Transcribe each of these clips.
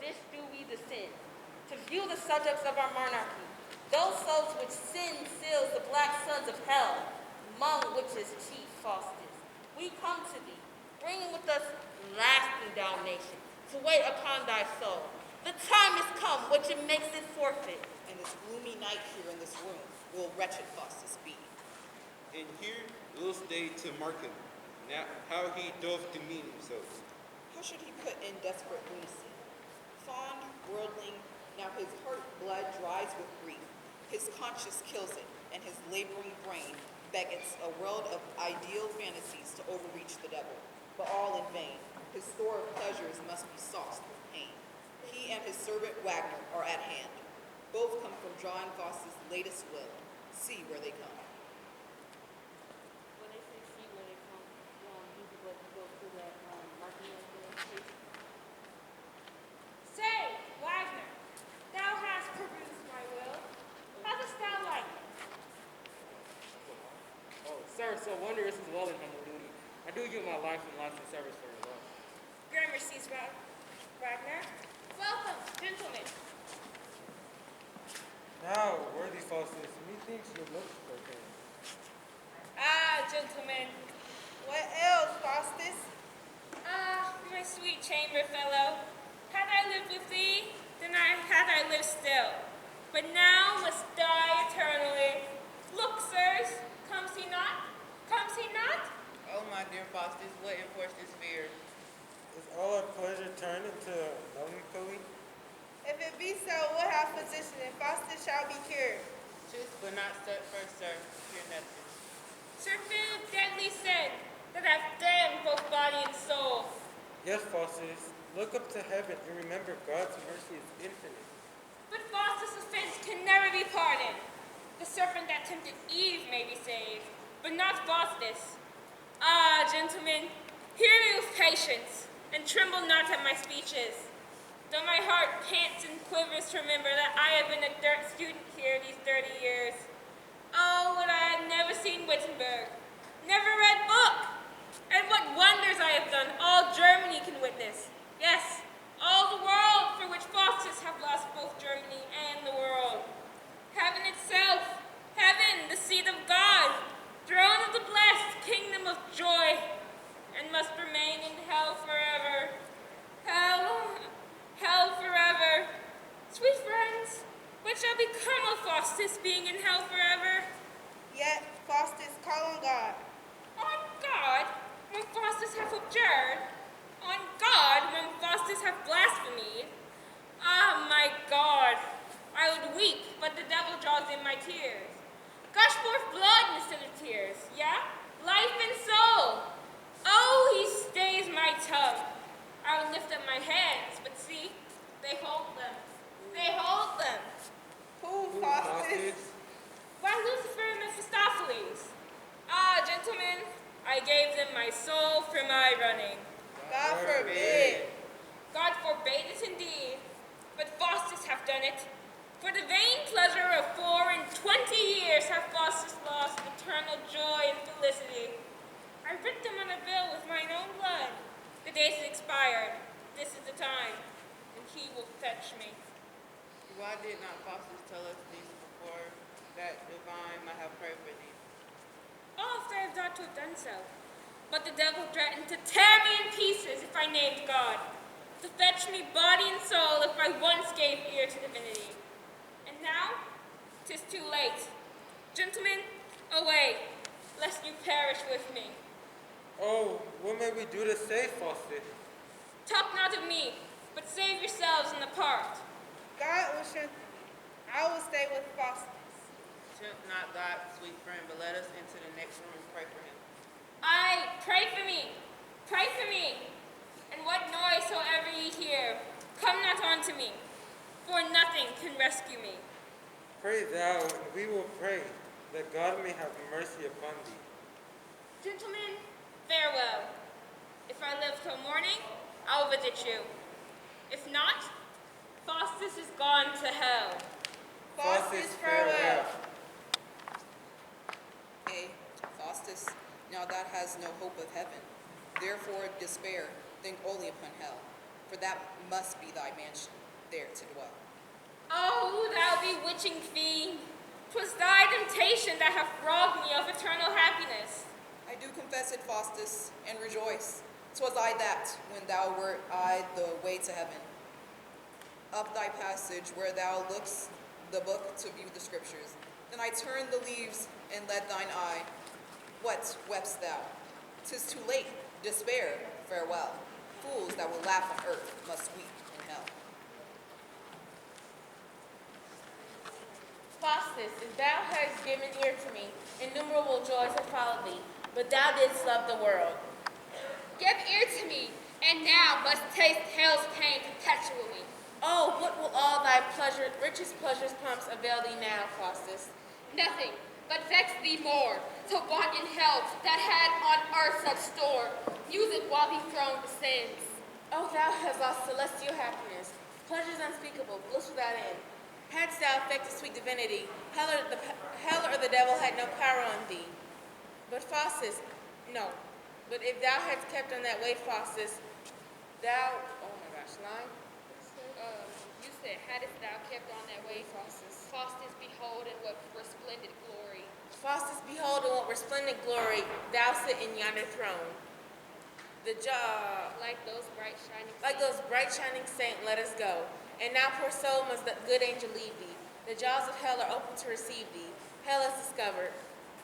this do we descend, to view the subjects of our monarchy, those souls which sin seals the black sons of hell, among which is chief Faustus. We come to thee, bringing with us lasting damnation, to wait upon thy soul. The time is come which it makes it forfeit. And this gloomy night here in this room will wretched Faustus be. And here we'll stay to mark him, now how he doth demean himself. How should he put in desperate lunacy? Fond, worldling, now his heart blood dries with grief. His conscience kills it, and his laboring brain beckons a world of ideal fantasies to overreach the devil, but all in vain. His store of pleasures must be sauced with pain. He and his servant Wagner are at hand. Both come from John Faustus' latest will. See where they come. When they say see where they come, you go through that marking of the case. Say, Wagner, thou hast perused my will. How dost thou like it? Oh, sir, so wondrous is well and humble duty. I do give my life and lasting service for your love. Gramercy's Wagner. Welcome, gentlemen. Now, worthy Faustus, methinks you look for him. Ah, gentlemen. What ails, Faustus? Ah, my sweet chamber fellow. Had I lived with thee, then had I lived still. But now must die eternally. Look, sirs, comes he not? Comes he not? Oh, my dear Faustus, what enforced this fear? Is all our pleasure turned into melancholy? If it be so, what have physician, and Faustus shall be cured. Truth, but not first, sir. Fear nothing. Sir Philip deadly said that hath damned both body and soul. Yes, Faustus, look up to heaven and remember God's mercy is infinite. But Faustus' offense can never be pardoned. The serpent that tempted Eve may be saved, but not Faustus. Ah, gentlemen, hear me with patience, and tremble not at my speeches. Though my heart pants and quivers to remember that I have been a student here these 30 years. Oh, would I had never seen Wittenberg, never read book, and what wonders I have done, all Germany can witness. Yes, all the world, for which Faustus have lost both Germany and the world. Heaven itself, heaven, the seat of God, throne of the blessed, kingdom of joy, and must remain in hell forever. Hell forever. Sweet friends, what shall become of Faustus being in hell forever? Yet Faustus call on God. On God, when Faustus hath abjured. On God, when Faustus hath blasphemed. Ah, my God, I would weep, but the devil draws in my tears. Gush forth blood instead of tears, yeah? Life and soul. Oh, he stays my tongue. I would lift up my hands, but see, they hold them. They hold them. Who, Faustus? Why, Lucifer and Mephistopheles. Ah, gentlemen, I gave them my soul for my running. God forbid. God forbade it indeed, but Faustus hath done it. For the vain pleasure of 24 years hath Faustus lost eternal joy and felicity. I writ them on a bill with mine own blood. The days is expired. This is the time, and he will fetch me. Why did not Faustus tell us these before, that divine might have prayed for thee? Oft I have thought to have done so, but the devil threatened to tear me in pieces if I named God, to fetch me body and soul if I once gave ear to divinity. And now, 'tis too late. Gentlemen, away, lest you perish with me. Oh, what may we do to save Faustus? Talk not of me, but save yourselves and depart. God will strengthen me. I will stay with Faustus. Tempt not God, sweet friend, but let us into the next room and pray for him. Aye, pray for me, pray for me. And what noise soever ye hear, come not unto me, for nothing can rescue me. Pray thou, and we will pray, that God may have mercy upon thee. Gentlemen, farewell. If I live till morning, I'll visit you. If not, Faustus is gone to hell. Faustus, farewell. Nay, Faustus, now thou hast no hope of heaven. Therefore despair, think only upon hell. for that must be thy mansion, there to dwell. Oh, thou bewitching fiend, 'twas thy temptation that hath robbed me of eternal happiness. I do confess it, Faustus, and rejoice. 'Twas I that, when thou wert eyed the way to heaven, up thy passage where thou look'st the book to view the scriptures. Then I turned the leaves and led thine eye. What wepst thou? 'Tis too late. Despair, farewell. Fools that will laugh on earth must weep in hell. Faustus, if thou hadst given ear to me, innumerable joys have followed thee, but thou didst love the world. Give ear to me, and now must taste hell's pain perpetually. Oh, what will all thy richest pleasures pomps avail thee now, Faustus? Nothing but vex thee more, to want in hell that had on earth such store, music while he throned the sins. Oh, thou hast lost celestial happiness, pleasures unspeakable, bliss without end. Hadst thou affected sweet divinity, hell or the devil had no power on thee. But Faustus, no. But if thou hadst kept on that way, Faustus, thou, oh my gosh, line? You said, hadst thou kept on that way, Faustus. Faustus, behold, in what resplendent glory. Faustus, behold in what resplendent glory thou sit in yonder throne. The jaw, Like those bright shining like those bright shining saints, let us go. And now, poor soul, must the good angel leave thee. The jaws of hell are open to receive thee. Hell is discovered.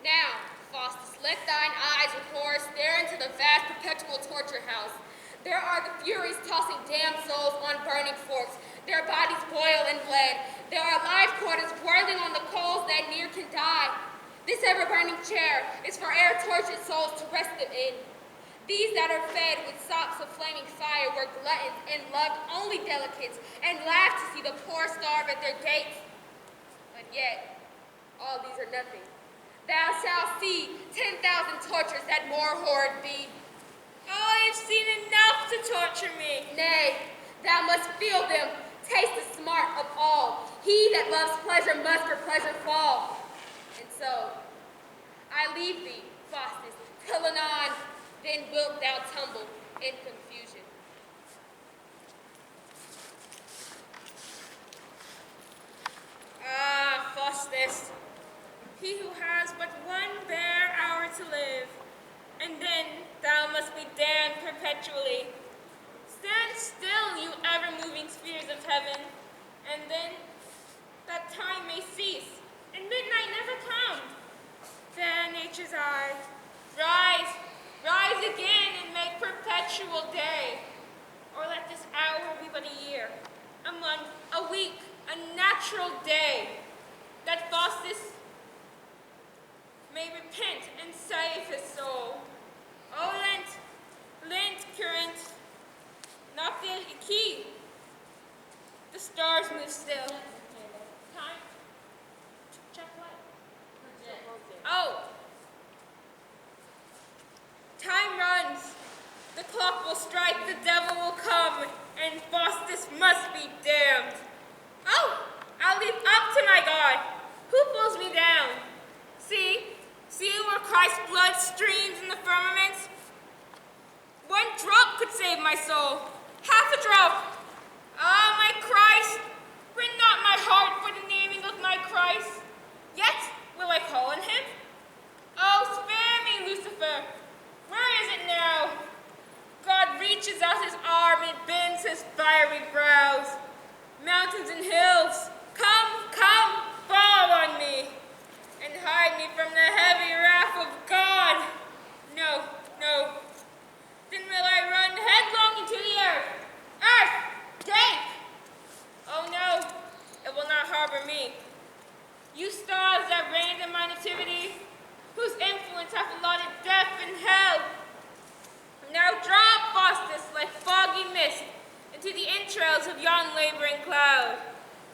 Now, Faustus, let thine eyes with horror stare into the vast perpetual torture house. There are the Furies tossing damned souls on burning forks. Their bodies boil and bled. There are live quarters boiling on the coals that near can die. This ever-burning chair is for air tortured souls to rest them in. These that are fed with sops of flaming fire were gluttons and loved only delicates and laughed to see the poor starve at their gates. But yet, all these are nothing. Thou shalt see 10,000 tortures that more horrid be. Oh, I have seen enough to torture me. Nay, thou must feel them, taste the smart of all. He that loves pleasure must for pleasure fall. And so, I leave thee, Faustus, till anon, then wilt thou tumble in confusion. Ah, Faustus, he who has but one bare hour to live, and then thou must be damned perpetually. Stand still, you ever-moving spheres of heaven, and then that time may cease, and midnight never come. Fair nature's eye, rise, rise again, and make perpetual day. Or let this hour be but a year, a month, a week, a natural day, that Faustus may repent and save his soul. Oh, Lent, current, not the key. The stars move still. Time? Check what? Oh. Time runs. The clock will strike, the devil will come, and Faustus must be damned. Oh, I'll leap up to my God. Who pulls me down? See where Christ's blood streams in the firmament? One drop could save my soul. Half a drop. Ah, my Christ, rend not my heart for the naming of my Christ. Yet will I call on him. Oh, spare me, Lucifer. Where is it now? God reaches out his arm and bends his fiery brows. Mountains and hills, come, fall on me, and hide me from the heavy wrath of God. No. Then will I run headlong into the earth. Earth, gape! Oh no, it will not harbor me. You stars that reigned in my nativity, whose influence hath allotted death and hell, now drop, Faustus, like foggy mist, into the entrails of yon laboring cloud,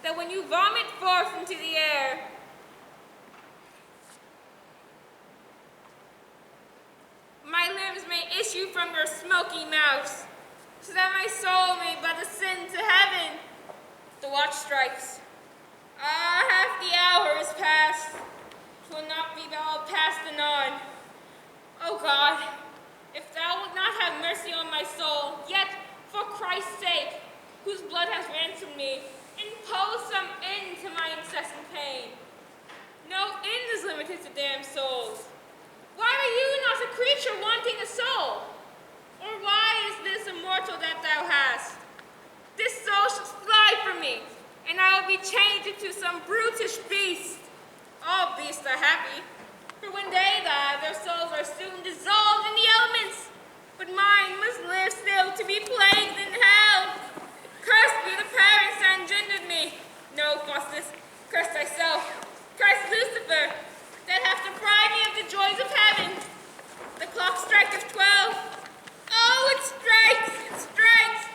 that when you vomit forth into the air, my limbs may issue from your smoky mouths, so that my soul may but ascend to heaven. The watch strikes. Ah, half the hour is past. 'Twill not be all past anon. O God, if thou wilt not have mercy on my soul, yet, for Christ's sake, has ransomed me, impose some end to my incessant pain. No end is limited to damned souls. Why are you not a creature wanting a soul? Or why is this a mortal that thou hast? This soul should fly from me, and I will be changed into some brutish beast. All beasts are happy, for when they die, their souls are soon dissolved in the elements. But mine must live still to be plagued in hell. Cursed be the parents that engendered me. No, Faustus, curse thyself. Curse Lucifer, that hath deprived me of the joys of heaven. The clock striketh 12. Oh, it strikes, it strikes.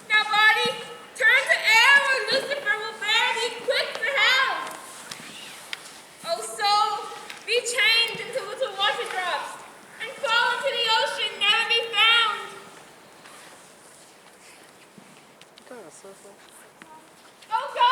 Now, body, turn to air where Lucifer will bear thee quick for hell. O soul, be changed into little water drops, and fall into the ocean, never be found. Oh God!